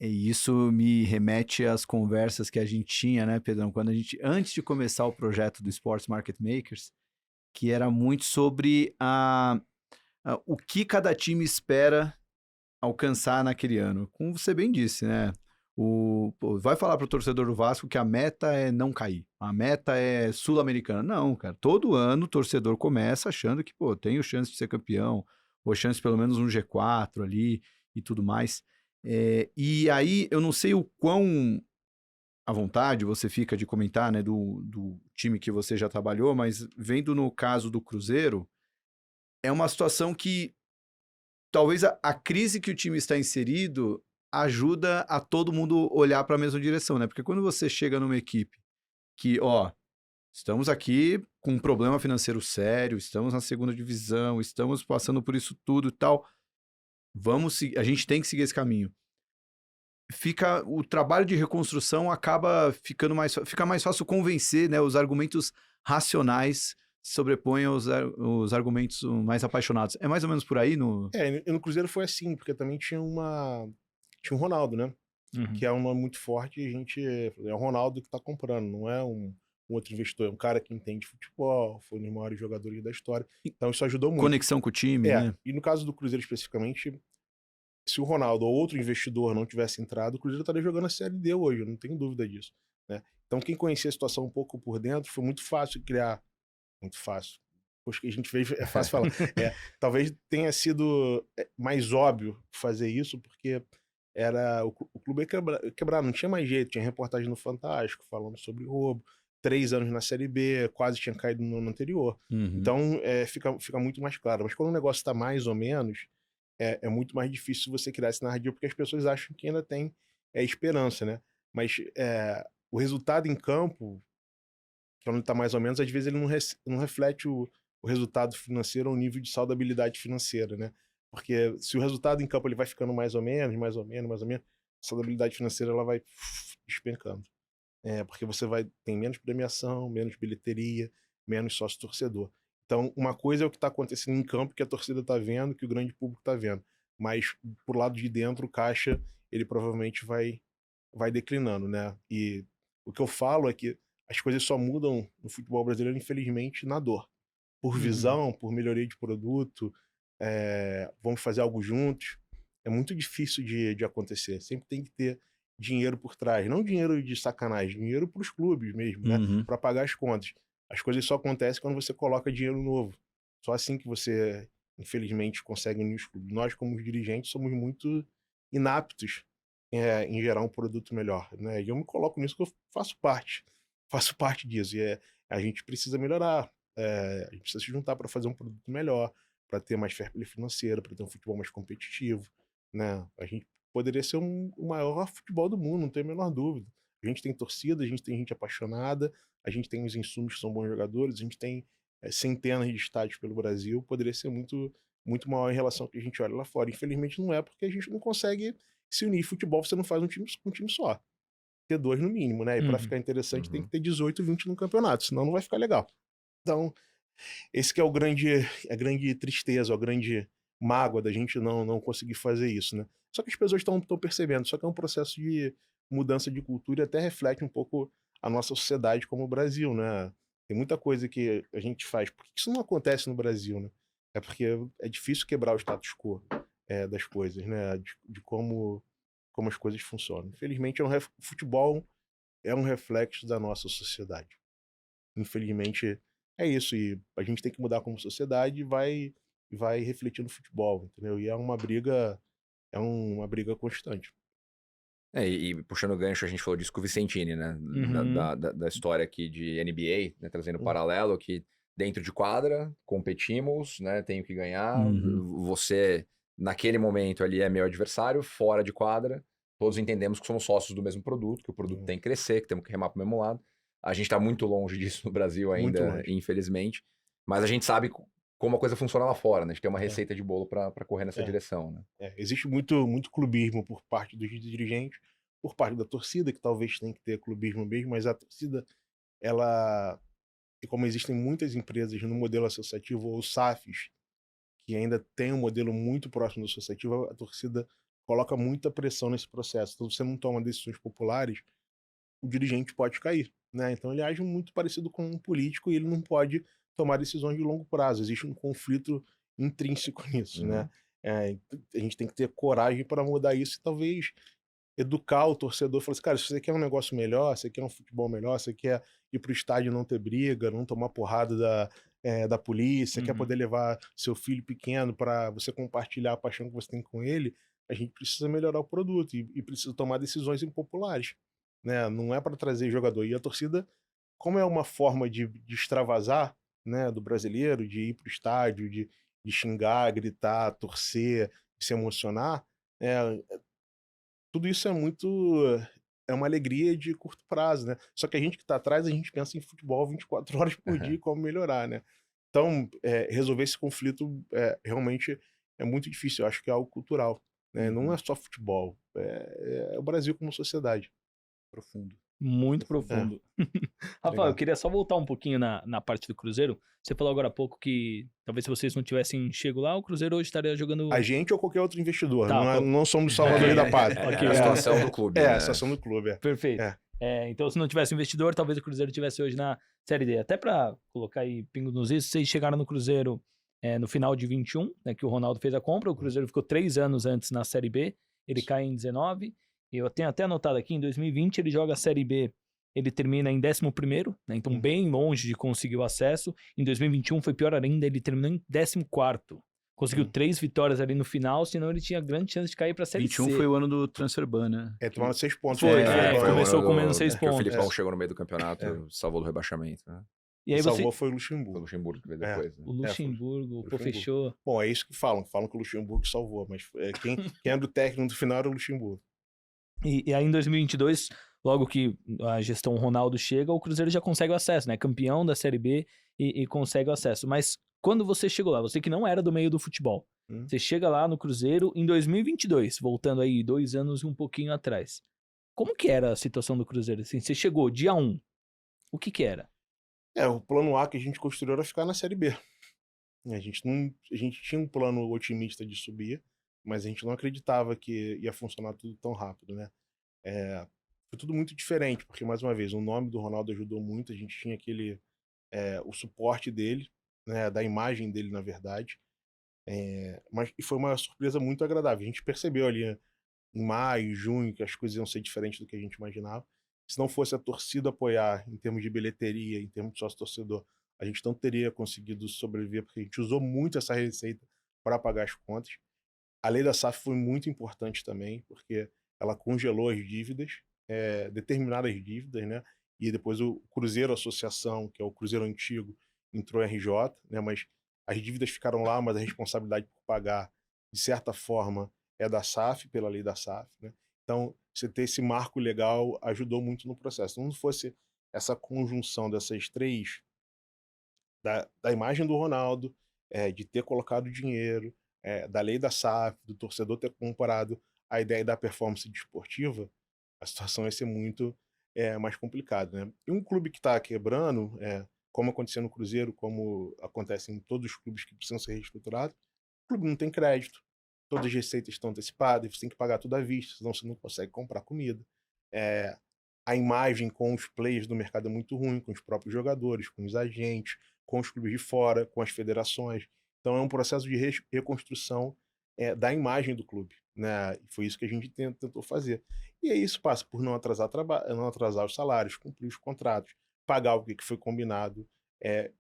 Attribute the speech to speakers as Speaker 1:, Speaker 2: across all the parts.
Speaker 1: E isso me remete às conversas que a gente tinha, né, Pedrão, quando a gente, antes de começar o projeto do Sports Market Makers, que era muito sobre o que cada time espera alcançar naquele ano. Como você bem disse, né? Pô, vai falar pro torcedor do Vasco que a meta é não cair, a meta é sul-americana. Não, cara, todo ano o torcedor começa achando que, pô, tenho chance de ser campeão, ou chance de pelo menos um G4 ali e tudo mais. E aí, eu não sei o quão à vontade você fica de comentar, né, do time que você já trabalhou, mas vendo no caso do Cruzeiro, é uma situação que talvez a crise que o time está inserido ajuda a todo mundo olhar para a mesma direção, né? Porque quando você chega numa equipe que, ó, estamos aqui com um problema financeiro sério, estamos na segunda divisão, estamos passando por isso tudo e tal, a gente tem que seguir esse caminho. O trabalho de reconstrução acaba fica mais fácil convencer, né? Os argumentos racionais se sobrepõem os argumentos mais apaixonados. É mais ou menos por aí no.
Speaker 2: E no Cruzeiro foi assim, porque também tinha um Ronaldo, né?
Speaker 1: Uhum.
Speaker 2: Que é um nome muito forte e a gente. É o Ronaldo que tá comprando, não é um outro investidor, é um cara que entende futebol, foi um dos maiores jogadores da história. Então isso ajudou muito.
Speaker 1: Conexão com o time, né?
Speaker 2: E no caso do Cruzeiro especificamente, se o Ronaldo ou outro investidor não tivesse entrado, o Cruzeiro estaria jogando a Série D hoje, eu não tenho dúvida disso. Né? Então quem conhecia a situação um pouco por dentro, foi muito fácil criar. Muito fácil. Pois que a gente fez, é fácil falar. Talvez tenha sido mais óbvio fazer isso, porque o clube ia quebrar, não tinha mais jeito. Tinha reportagem no Fantástico falando sobre roubo, 3 anos na Série B, quase tinha caído no ano anterior.
Speaker 1: Uhum.
Speaker 2: Então fica muito mais claro. Mas quando o negócio está mais ou menos, é muito mais difícil você criar esse narrativa, porque as pessoas acham que ainda tem esperança, né? Mas o resultado em campo, quando está mais ou menos, às vezes ele não reflete o resultado financeiro ou o nível de saudabilidade financeira, né? Porque se o resultado em campo ele vai ficando mais ou menos, mais ou menos, mais ou menos, a saudabilidade financeira ela vai despencando. Porque você tem menos premiação, menos bilheteria, menos sócio-torcedor. Então, uma coisa é o que está acontecendo em campo, que a torcida está vendo, que o grande público está vendo. Mas, por lado de dentro, o caixa, ele provavelmente vai declinando, né? E o que eu falo é que as coisas só mudam no futebol brasileiro, infelizmente, na dor. Por
Speaker 1: Uhum.
Speaker 2: visão, por melhoria de produto, vamos fazer algo juntos. É muito difícil de acontecer. Sempre tem que ter dinheiro por trás. Não dinheiro de sacanagem, dinheiro para os clubes mesmo, né?
Speaker 1: Uhum.
Speaker 2: Para pagar as contas. As coisas só acontecem quando você coloca dinheiro novo. Só assim que você, infelizmente, consegue unir os clubes. Nós, como dirigentes, somos muito inaptos em gerar um produto melhor, né? E eu me coloco nisso que eu faço parte disso. A gente precisa melhorar, a gente precisa se juntar para fazer um produto melhor, para ter mais fair play financeiro, para ter um futebol mais competitivo, né? A gente poderia ser o maior futebol do mundo, não tenho a menor dúvida. A gente tem torcida, a gente tem gente apaixonada, a gente tem os insumos que são bons jogadores, a gente tem centenas de estádios pelo Brasil, poderia ser muito, muito maior em relação ao que a gente olha lá fora. Infelizmente não é, porque a gente não consegue se unir. Futebol você não faz um time só. Ter dois no mínimo, né? E para
Speaker 1: Uhum.
Speaker 2: ficar interessante tem que
Speaker 3: Uhum.
Speaker 2: ter 18, 20 no campeonato, senão não vai ficar legal. Então, esse que é a grande tristeza, a grande mágoa da gente não conseguir fazer isso, né? Só que as pessoas estão percebendo, só que é um processo de mudança de cultura e até reflete um pouco a nossa sociedade como o Brasil, né? Tem muita coisa que a gente faz. Por que isso não acontece no Brasil, né? É porque é difícil quebrar o status quo das coisas, né? De como as coisas funcionam. Infelizmente, o futebol é um reflexo da nossa sociedade. Infelizmente, é isso. E a gente tem que mudar como sociedade e vai refletir no futebol, entendeu? E é uma briga constante.
Speaker 3: E puxando o gancho, a gente falou disso com o Vicentini, né?
Speaker 1: Uhum.
Speaker 3: Da história aqui de NBA, né? Trazendo
Speaker 2: Hum,
Speaker 3: paralelo, que dentro de quadra, competimos, né? Tenho que ganhar.
Speaker 1: Uhum.
Speaker 3: Você, naquele momento ali, é meu adversário. Fora de quadra, todos entendemos que somos sócios do mesmo produto, que o produto
Speaker 2: hum,
Speaker 3: tem que crescer, que temos que remar para o mesmo lado. A gente está muito longe disso no Brasil
Speaker 2: Muito
Speaker 3: ainda,
Speaker 2: longe.
Speaker 3: infelizmente. Mas a gente sabe como a coisa funciona lá fora, né? A gente tem uma
Speaker 2: É,
Speaker 3: receita de bolo para correr nessa
Speaker 2: é,
Speaker 3: direção, né?
Speaker 2: Existe muito, muito clubismo por parte dos dirigentes, por parte da torcida, que talvez tenha que ter clubismo mesmo, mas a torcida, ela, e como existem muitas empresas no modelo associativo ou SAFs, que ainda tem um modelo muito próximo do associativo, a torcida coloca muita pressão nesse processo. Então, se você não toma decisões populares, o dirigente pode cair, né? Então ele age muito parecido com um político e ele não pode tomar decisões de longo prazo. Existe um conflito intrínseco nisso, né? A gente tem que ter coragem para mudar isso e talvez educar o torcedor, falar assim, cara, se você quer um negócio melhor, se você quer um futebol melhor, se você quer ir pro estádio e não ter briga, não tomar porrada da polícia, quer poder levar seu filho pequeno para você compartilhar a paixão que você tem com ele, a gente precisa melhorar o produto e precisa tomar decisões impopulares, né? Não é para trazer jogador. E a torcida, como é uma forma de extravasar, né, do brasileiro, de ir pro estádio, de xingar, gritar, torcer, se emocionar, é, tudo isso é uma alegria de curto prazo, né? Só que a gente que tá atrás, a gente pensa em futebol 24 horas por dia e como melhorar, né? Então, resolver esse conflito realmente é muito difícil. Eu acho que é algo cultural, né? Não é só futebol, é o Brasil como sociedade.
Speaker 1: Profundo.
Speaker 4: Muito profundo. Rafael, eu
Speaker 2: Obrigado.
Speaker 4: queria só voltar um pouquinho na parte do Cruzeiro. Você falou agora há pouco que talvez se vocês não tivessem chego lá, o Cruzeiro hoje estaria jogando...
Speaker 2: A gente ou qualquer outro investidor,
Speaker 4: Tá,
Speaker 2: não somos salvadores da pátria.
Speaker 4: Ok,
Speaker 3: É a situação do clube,
Speaker 2: É,
Speaker 3: né?
Speaker 2: a situação do clube,
Speaker 4: Perfeito.
Speaker 2: É.
Speaker 4: Então, se não tivesse investidor, talvez o Cruzeiro tivesse hoje na Série D. Até para colocar aí pingo nos is, vocês chegaram no Cruzeiro no final de 21, né, que o Ronaldo fez a compra. O Cruzeiro ficou 3 anos antes na Série B. Ele cai em 19. Eu tenho até anotado aqui, em 2020 ele joga a Série B. Ele termina em 11º, né, então bem longe de conseguir o acesso. Em 2021 foi pior ainda, ele terminou em 14º. Conseguiu 3 vitórias ali no final, senão ele tinha grande chance de cair para a Série
Speaker 1: 21
Speaker 4: C.
Speaker 1: foi o ano do transfer ban, né?
Speaker 2: Tomaram 6 pontos.
Speaker 4: Foi,
Speaker 2: né?
Speaker 3: Foi o
Speaker 4: começou
Speaker 3: ano
Speaker 4: com menos 6
Speaker 3: que o
Speaker 4: pontos.
Speaker 3: Filipão chegou no meio do campeonato, salvou do rebaixamento, né?
Speaker 4: E aí
Speaker 2: Quem
Speaker 4: você...
Speaker 2: salvou foi o
Speaker 3: Foi o
Speaker 2: Luxemburgo.
Speaker 3: Luxemburgo que veio depois, né?
Speaker 4: O Luxemburgo, pô,
Speaker 2: Luxemburgo.
Speaker 4: fechou.
Speaker 2: Bom, é isso que falam que o Luxemburgo salvou, mas quem era o técnico do final era o Luxemburgo.
Speaker 4: E aí em 2022, logo que a gestão Ronaldo chega, o Cruzeiro já consegue o acesso, né? Campeão da Série B e consegue o acesso. Mas quando você chegou lá, você que não era do meio do futebol, você chega lá no Cruzeiro em 2022, voltando aí 2 anos e um pouquinho atrás. Como que era a situação do Cruzeiro? Assim, você chegou dia 1, o que era?
Speaker 2: O plano A que a gente construiu era ficar na Série B. A gente tinha um plano otimista de subir, mas a gente não acreditava que ia funcionar tudo tão rápido, né? Foi tudo muito diferente, porque, mais uma vez, o nome do Ronaldo ajudou muito, a gente tinha o suporte dele, né, da imagem dele, na verdade, e foi uma surpresa muito agradável. A gente percebeu ali, né, em maio, junho, que as coisas iam ser diferentes do que a gente imaginava. Se não fosse a torcida apoiar em termos de bilheteria, em termos de sócio-torcedor, a gente não teria conseguido sobreviver, porque a gente usou muito essa receita para pagar as contas. A lei da SAF foi muito importante também, porque ela congelou as dívidas, determinadas dívidas, né? E depois o Cruzeiro Associação, que é o Cruzeiro antigo, entrou em RJ, né? Mas as dívidas ficaram lá, mas a responsabilidade por pagar, de certa forma, é da SAF, pela lei da SAF, né? Então, você ter esse marco legal ajudou muito no processo. Se não fosse essa conjunção dessas três, da imagem do Ronaldo, de ter colocado dinheiro, da lei da SAF, do torcedor ter comparado a ideia da performance desportiva, a situação ia ser muito mais complicada, né? E um clube que está quebrando, como aconteceu no Cruzeiro, como acontece em todos os clubes que precisam ser reestruturados, o clube não tem crédito, todas as receitas estão antecipadas, você tem que pagar tudo à vista, senão você não consegue comprar comida. A imagem com os players do mercado é muito ruim, com os próprios jogadores, com os agentes, com os clubes de fora, com as federações. Então é um processo de reconstrução da imagem do clube, né? E foi isso que a gente tentou fazer. E aí isso passa por não atrasar os salários, cumprir os contratos, pagar o que foi combinado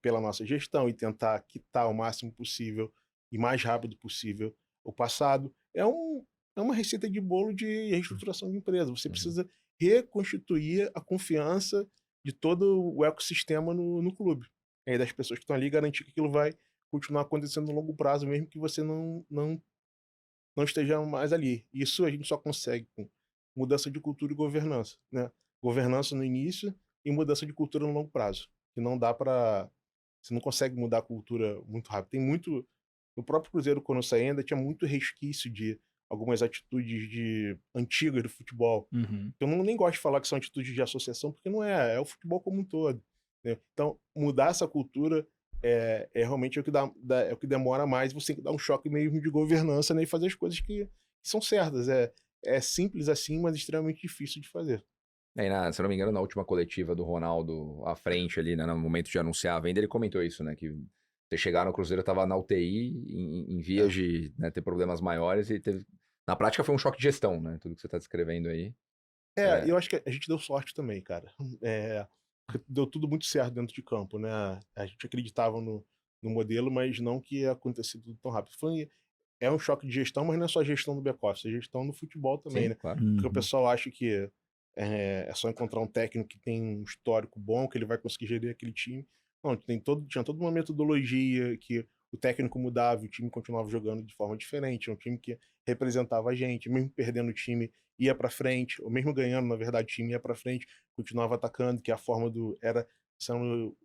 Speaker 2: pela nossa gestão e tentar quitar o máximo possível e mais rápido possível o passado. É uma receita de bolo de reestruturação de empresa. Você precisa reconstituir a confiança de todo o ecossistema no clube. E aí das pessoas que estão ali, garantir que aquilo vai continuar acontecendo no longo prazo, mesmo que você não esteja mais ali. Isso a gente só consegue com mudança de cultura e governança, né? Governança no início e mudança de cultura no longo prazo. Que não dá para... Você não consegue mudar a cultura muito rápido. Tem muito... No próprio Cruzeiro, quando eu saí, ainda tinha muito resquício de algumas atitudes antigas do futebol. Eu nem gosto de falar que são atitudes de associação, porque não é o futebol como um todo, né? Então, mudar essa cultura realmente é o que demora mais, você tem que dar um choque meio de governança, né, e fazer as coisas que são certas. É simples assim, mas extremamente difícil de fazer.
Speaker 3: É, se eu não me engano, na última coletiva do Ronaldo à frente ali, né, no momento de anunciar a venda, ele comentou isso, né? Que você chegar no Cruzeiro, tava na UTI, em vias de, né, ter problemas maiores e teve... Na prática foi um choque de gestão, né? Tudo que você tá descrevendo aí.
Speaker 2: E eu acho que a gente deu sorte também, cara. Porque deu tudo muito certo dentro de campo, né? A gente acreditava no modelo, mas não que ia acontecer tudo tão rápido. É um choque de gestão, mas não é só gestão do back-office, é gestão no futebol também,
Speaker 3: Sim,
Speaker 2: né?
Speaker 3: claro.
Speaker 2: Porque o
Speaker 1: Uhum.
Speaker 2: pessoal acha que é só encontrar um técnico que tem um histórico bom, que ele vai conseguir gerir aquele time. Não, tinha toda uma metodologia que o técnico mudava e o time continuava jogando de forma diferente. É um time que representava a gente, mesmo perdendo o time, ia pra frente, ou mesmo ganhando, na verdade, o time ia pra frente, continuava atacando, que a forma são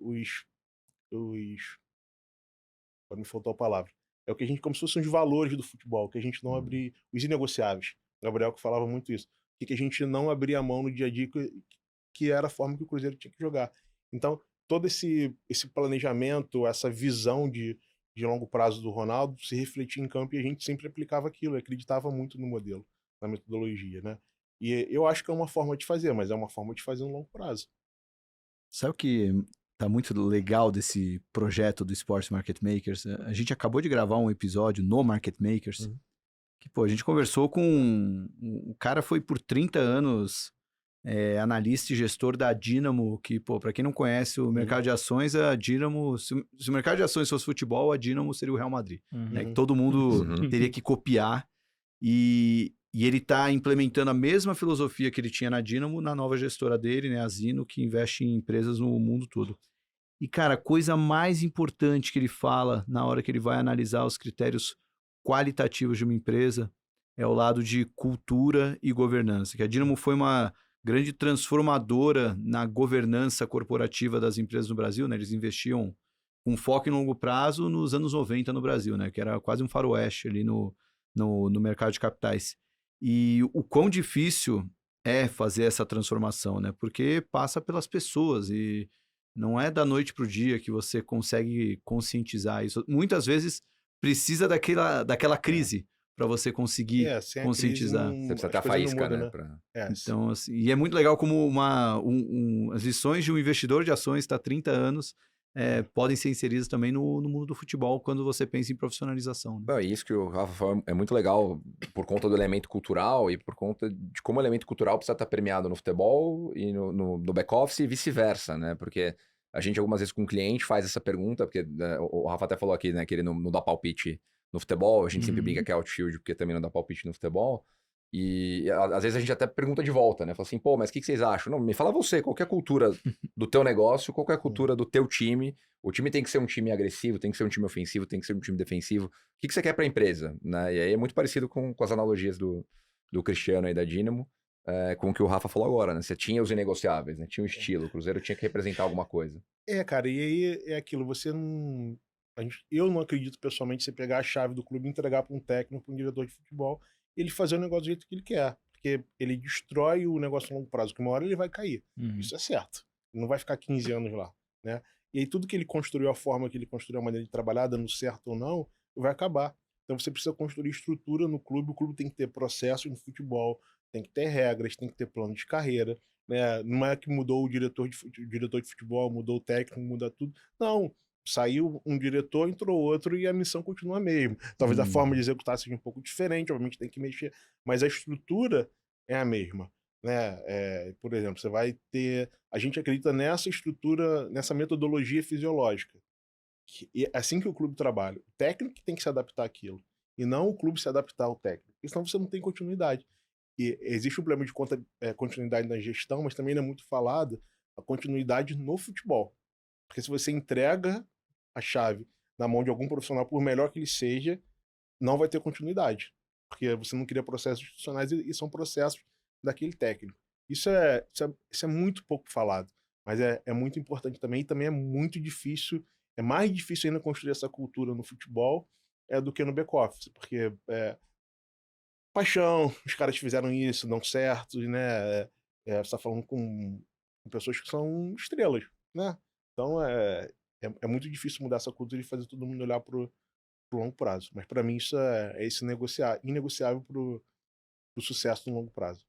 Speaker 2: agora me faltou a palavra. É o que a gente, como se fossem os valores do futebol, que a gente não abrir, os inegociáveis. O Gabriel que falava muito isso. Que a gente não abria a mão no dia a dia, que era a forma que o Cruzeiro tinha que jogar. Então, todo esse planejamento, essa visão de longo prazo do Ronaldo se refletia em campo e a gente sempre aplicava aquilo, acreditava muito no modelo, na metodologia, né? E eu acho que é uma forma de fazer, mas é uma forma de fazer no longo prazo.
Speaker 1: Sabe o que tá muito legal desse projeto do Sports Market Makers? A gente acabou de gravar um episódio no Market Makers,
Speaker 2: Uhum.
Speaker 1: que, pô, a gente conversou com... O cara foi por 30 anos analista e gestor da Dynamo, que, pô, pra quem não conhece o mercado de ações, a Dynamo... Se o mercado de ações fosse futebol, a Dynamo seria o Real Madrid, né? Que
Speaker 2: Uhum.
Speaker 1: todo mundo
Speaker 3: Uhum.
Speaker 1: teria que copiar. E ele está implementando a mesma filosofia que ele tinha na Dynamo na nova gestora dele, né, a Zino, que investe em empresas no mundo todo. E, cara, a coisa mais importante que ele fala na hora que ele vai analisar os critérios qualitativos de uma empresa é o lado de cultura e governança. Que a Dynamo foi uma grande transformadora na governança corporativa das empresas no Brasil, né? Eles investiam com foco em longo prazo nos anos 90 no Brasil, né? Que era quase um faroeste ali no mercado de capitais. E o quão difícil é fazer essa transformação, né? Porque passa pelas pessoas e não é da noite para o dia que você consegue conscientizar isso. Muitas vezes precisa daquela crise para você conseguir
Speaker 2: Sem a crise,
Speaker 1: conscientizar.
Speaker 3: Você precisa ter
Speaker 2: as
Speaker 3: a
Speaker 2: coisas não
Speaker 3: faísca,
Speaker 2: mudam,
Speaker 3: né?
Speaker 2: né?
Speaker 1: Então, assim, e é muito legal como as lições de um investidor de ações está há 30 anos podem ser inseridas também no mundo do futebol quando você pensa em profissionalização. Né?
Speaker 3: Bom, e isso que o Rafa falou é muito legal por conta do elemento cultural e por conta de como o elemento cultural precisa estar permeado no futebol e no back-office e vice-versa, né? Porque a gente algumas vezes com o cliente faz essa pergunta, porque né, o Rafa até falou aqui, né, que ele não dá palpite no futebol, a gente sempre brinca que é outfield porque também não dá palpite no futebol. E às vezes a gente até pergunta de volta, né? Fala assim, pô, mas o que vocês acham? Não, me fala você, qual que é a cultura do teu negócio, qual que é a cultura do teu time? O time tem que ser um time agressivo, tem que ser um time ofensivo, tem que ser um time defensivo. O que você quer para a empresa? Né? E aí é muito parecido com as analogias do Cristiano e da Dynamo, com o que o Rafa falou agora, né? Você tinha os inegociáveis, né? Tinha um estilo, o Cruzeiro tinha que representar alguma coisa.
Speaker 2: Cara, e aí é aquilo, você não. Eu não acredito pessoalmente você pegar a chave do clube e entregar para um técnico, para um diretor de futebol, e ele fazer o negócio do jeito que ele quer. Porque ele destrói o negócio a longo prazo, que uma hora ele vai cair. Isso é certo. Ele não vai ficar 15 anos lá, né? E aí tudo que ele construiu, a forma que ele construiu, a maneira de trabalhar, dando certo ou não, vai acabar. Então você precisa construir estrutura no clube, o clube tem que ter processos no futebol, tem que ter regras, tem que ter plano de carreira, né? Não é que mudou o diretor de futebol, mudou o técnico, muda tudo. Não, saiu um diretor, entrou outro e a missão continua a mesma. Talvez a forma de executar seja um pouco diferente, obviamente tem que mexer, mas a estrutura é a mesma. Né? Por exemplo, você vai ter. A gente acredita nessa estrutura, nessa metodologia fisiológica. É assim que o clube trabalha. O técnico tem que se adaptar àquilo. E não o clube se adaptar ao técnico. Porque senão você não tem continuidade. E existe um problema de continuidade na gestão, mas também não é muito falado a continuidade no futebol. Porque se você entrega a chave na mão de algum profissional, por melhor que ele seja, não vai ter continuidade. Porque você não cria processos institucionais e são processos daquele técnico. Isso é muito pouco falado, mas é muito importante também, e também é muito difícil, é mais difícil ainda construir essa cultura no futebol do que no back-office, porque paixão, os caras fizeram isso, dão certo, né? Você está falando com pessoas que são estrelas, né? Então é muito difícil mudar essa cultura e fazer todo mundo olhar pro longo prazo. Mas para mim isso é esse inegociável para o sucesso no longo prazo.